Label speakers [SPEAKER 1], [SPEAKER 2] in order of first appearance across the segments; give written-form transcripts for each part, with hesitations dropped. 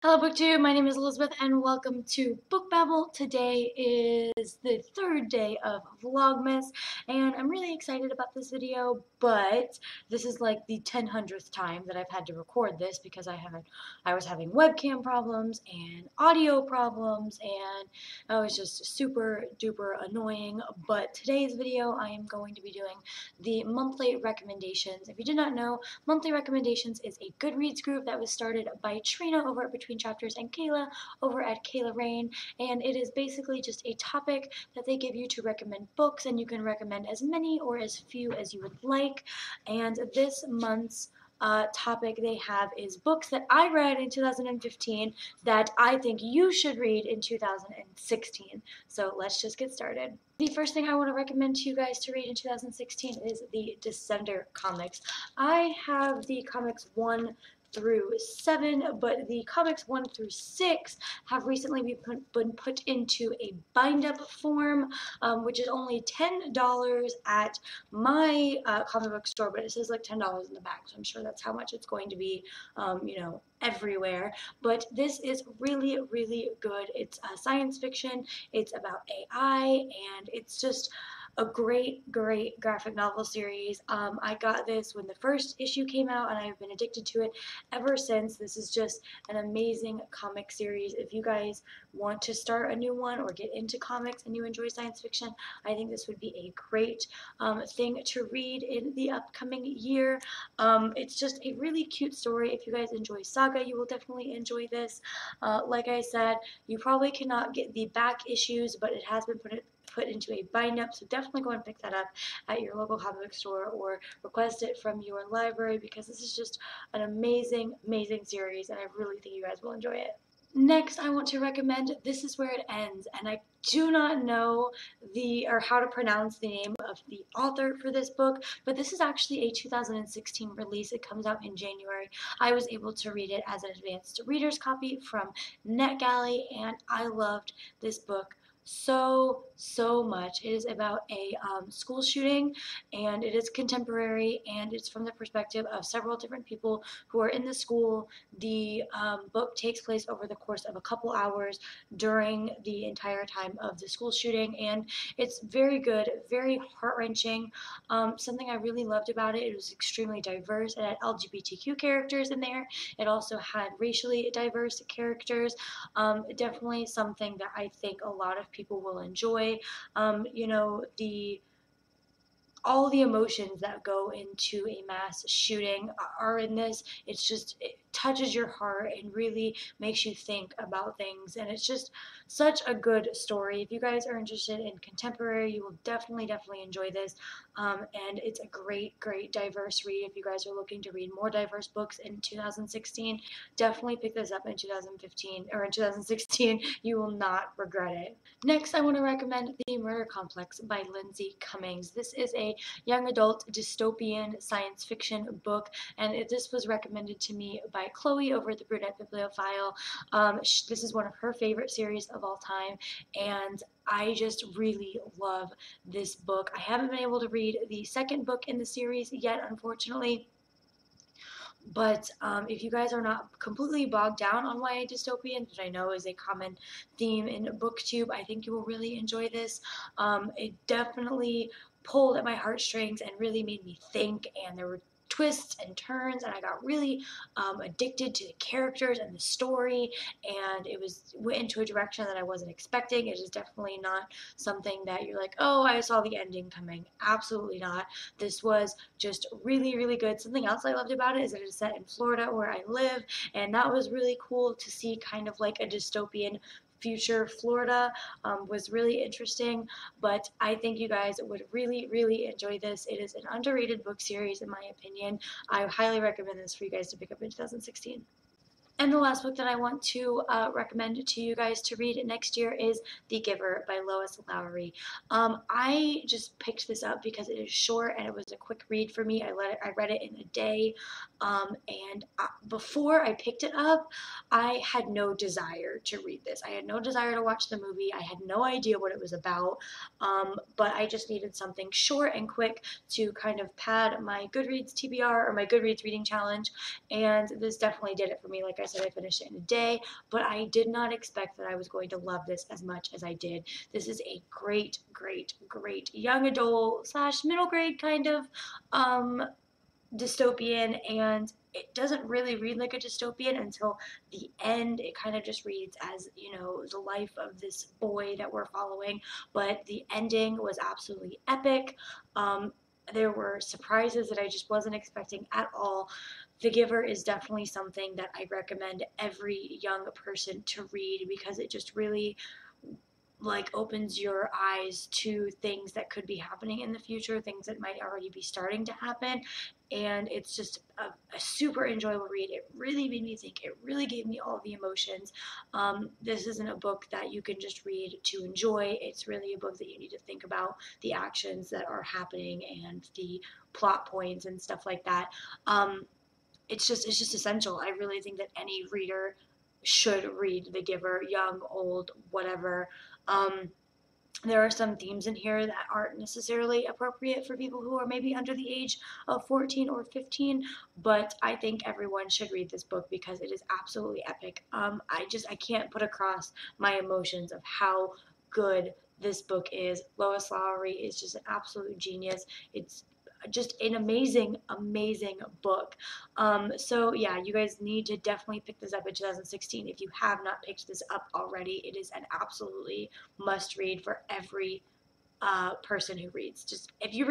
[SPEAKER 1] Hello BookTube, my name is Elizabeth and welcome to Book Babble. Today is the third day of Vlogmas and I'm really excited about this video, but this is like the 100th time that I've had to record this because I was having webcam problems and audio problems and it was just super duper annoying. But today's video I am going to be doing the monthly recommendations. If you did not know, Monthly Recommendations is a Goodreads group that was started by Trina over at Between Chapters and Kayla over at Kayla Rain, and it is basically just a topic that they give you to recommend books, and you can recommend as many or as few as you would like. And this month's topic they have is books that I read in 2015 that I think you should read in 2016. So let's just get started. The first thing I want to recommend to you guys to read in 2016 is the Descender comics. I have the comics 1 through 7, but the comics 1 through 6 have recently been put into a bind-up form, which is only $10 at my comic book store, but it says like $10 in the back, so I'm sure that's how much it's going to be, everywhere. But this is really, really good. It's science fiction, it's about AI, and it's just a great, great graphic novel series. I got this when the first issue came out, and I've been addicted to it ever since. This is just an amazing comic series. If you guys want to start a new one or get into comics and you enjoy science fiction, I think this would be a great thing to read in the upcoming year. It's just a really cute story. If you guys enjoy saga, you will definitely enjoy this. Like I said, you probably cannot get the back issues, but it has been put into a bind-up, so definitely go and pick that up at your local comic book store or request it from your library because this is just an amazing, amazing series and I really think you guys will enjoy it. Next, I want to recommend This Is Where It Ends, and I do not know how to pronounce the name of the author for this book, but this is actually a 2016 release. It comes out in January. I was able to read it as an advanced reader's copy from Netgalley, and I loved this book so much. It is about a school shooting, and it is contemporary, and it's from the perspective of several different people who are in the school. The book takes place over the course of a couple hours during the entire time of the school shooting, and it's very good, very heart-wrenching. Something I really loved about it, it was extremely diverse. It had LGBTQ characters in there. It also had racially diverse characters. Definitely something that I think a lot of people will enjoy. All the emotions that go into a mass shooting are in this. It touches your heart and really makes you think about things, and it's just such a good story. If you guys are interested in contemporary, you will definitely enjoy this, and it's a great diverse read. If you guys are looking to read more diverse books in 2016, definitely pick this up in 2015 or in 2016. You will not regret it. Next, I want to recommend The Murder Complex by Lindsay Cummings. This is a young adult dystopian science fiction book, and this was recommended to me by Chloe over at the Brunette Bibliophile. This is one of her favorite series of all time, and I just really love this book. I haven't been able to read the second book in the series yet, unfortunately. But if you guys are not completely bogged down on YA dystopian, which I know is a common theme in BookTube, I think you will really enjoy this. It definitely pulled at my heartstrings and really made me think, and there were twists and turns, and I got really addicted to the characters and the story, and went into a direction that I wasn't expecting. It is definitely not something that you're like, oh, I saw the ending coming. Absolutely not. This was just really good. Something else I loved about it is that it is set in Florida where I live, and that was really cool to see, kind of like a dystopian future Florida. Was really interesting, but I think you guys would really enjoy this. It is an underrated book series in my opinion. I highly recommend this for you guys to pick up in 2016. And the last book that I want to recommend to you guys to read next year is The Giver by Lois Lowry. I just picked this up because it is short and it was a quick read for me. I read it in a day, and before I picked it up, I had no desire to read this. I had no desire to watch the movie. I had no idea what it was about, but I just needed something short and quick to kind of pad my Goodreads TBR or my Goodreads reading challenge, and this definitely did it for me. Like I said I finished it in a day, but I did not expect that I was going to love this as much as I did. This is a great, great, great young adult slash middle grade kind of dystopian, and it doesn't really read like a dystopian until the end. It kind of just reads as, you know, the life of this boy that we're following, but the ending was absolutely epic. There were surprises that I just wasn't expecting at all. The Giver is definitely something that I recommend every young person to read because it just really like opens your eyes to things that could be happening in the future, things that might already be starting to happen. And it's just a super enjoyable read. It really made me think. It really gave me all the emotions. This isn't a book that you can just read to enjoy. It's really a book that you need to think about the actions that are happening and the plot points and stuff like that. It's just essential. I really think that any reader should read The Giver, young, old, whatever. Um, there are some themes in here that aren't necessarily appropriate for people who are maybe under the age of 14 or 15, but I think everyone should read this book because it is absolutely epic. I can't put across my emotions of how good this book is. Lois Lowry is just an absolute genius. It's just an amazing, amazing book. So yeah, you guys need to definitely pick this up in 2016. If you have not picked this up already, it is an absolutely must read for every person who reads. Just if you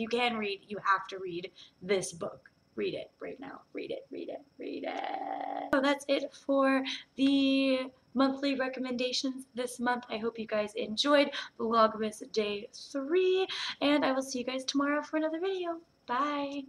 [SPEAKER 1] can read, you have to read this book. Read it right now. Read it, read it, read it. So that's it for the monthly recommendations this month. I hope you guys enjoyed Vlogmas Day 3, and I will see you guys tomorrow for another video. Bye!